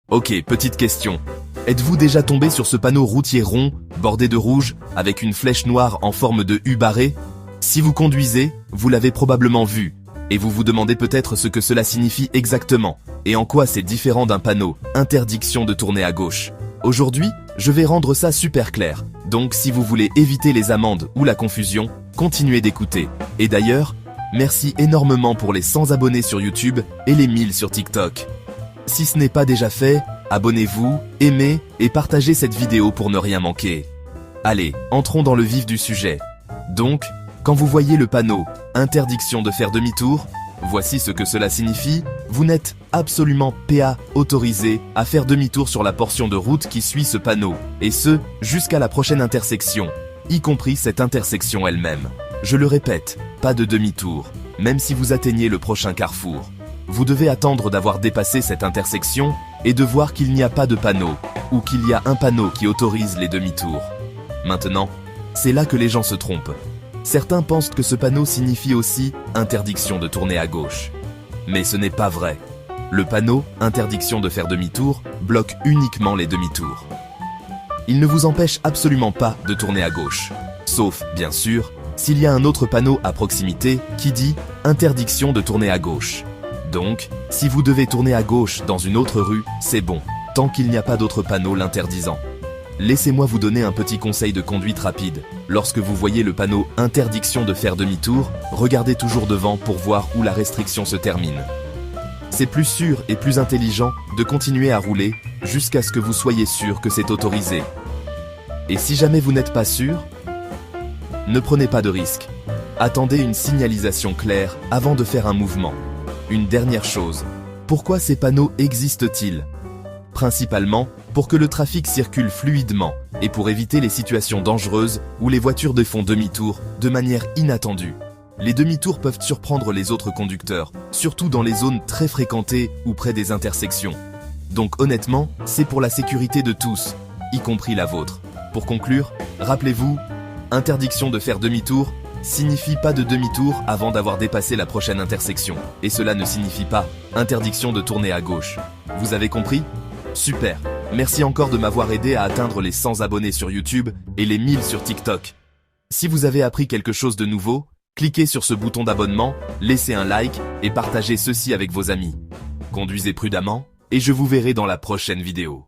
Ok, petite question. Êtes-vous déjà tombé sur ce panneau routier rond, bordé de rouge, avec une flèche noire en forme de U barré? Si vous conduisez, vous l'avez probablement vu, et vous vous demandez peut-être ce que cela signifie exactement, et en quoi c'est différent d'un panneau « Interdiction de tourner à gauche ». Aujourd'hui, je vais rendre ça super clair, donc si vous voulez éviter les amendes ou la confusion, continuez d'écouter. Et d'ailleurs, merci énormément pour les 100 abonnés sur YouTube et les 1000 sur TikTok. Si ce n'est pas déjà fait, abonnez-vous, aimez et partagez cette vidéo pour ne rien manquer. Allez, entrons dans le vif du sujet. Donc, quand vous voyez le panneau « Interdiction de faire demi-tour », voici ce que cela signifie, vous n'êtes absolument pas autorisé à faire demi-tour sur la portion de route qui suit ce panneau, et ce, jusqu'à la prochaine intersection, y compris cette intersection elle-même. Je le répète, pas de demi-tour, même si vous atteignez le prochain carrefour. Vous devez attendre d'avoir dépassé cette intersection et de voir qu'il n'y a pas de panneau, ou qu'il y a un panneau qui autorise les demi-tours. Maintenant, c'est là que les gens se trompent. Certains pensent que ce panneau signifie aussi « interdiction de tourner à gauche ». Mais ce n'est pas vrai. Le panneau « interdiction de faire demi-tour » bloque uniquement les demi-tours. Il ne vous empêche absolument pas de tourner à gauche. Sauf, bien sûr, s'il y a un autre panneau à proximité qui dit « interdiction de tourner à gauche ». Donc, si vous devez tourner à gauche dans une autre rue, c'est bon, tant qu'il n'y a pas d'autre panneau l'interdisant. Laissez-moi vous donner un petit conseil de conduite rapide. Lorsque vous voyez le panneau « Interdiction de faire demi-tour », regardez toujours devant pour voir où la restriction se termine. C'est plus sûr et plus intelligent de continuer à rouler jusqu'à ce que vous soyez sûr que c'est autorisé. Et si jamais vous n'êtes pas sûr, ne prenez pas de risque. Attendez une signalisation claire avant de faire un mouvement. Une dernière chose, pourquoi ces panneaux existent-ils? Principalement pour que le trafic circule fluidement et pour éviter les situations dangereuses où les voitures font demi-tour de manière inattendue. Les demi-tours peuvent surprendre les autres conducteurs, surtout dans les zones très fréquentées ou près des intersections. Donc honnêtement, c'est pour la sécurité de tous, y compris la vôtre. Pour conclure, rappelez-vous, interdiction de faire demi-tour signifie pas de demi-tour avant d'avoir dépassé la prochaine intersection. Et cela ne signifie pas interdiction de tourner à gauche. Vous avez compris? Super! Merci encore de m'avoir aidé à atteindre les 100 abonnés sur YouTube et les 1000 sur TikTok. Si vous avez appris quelque chose de nouveau, cliquez sur ce bouton d'abonnement, laissez un like et partagez ceci avec vos amis. Conduisez prudemment et je vous verrai dans la prochaine vidéo.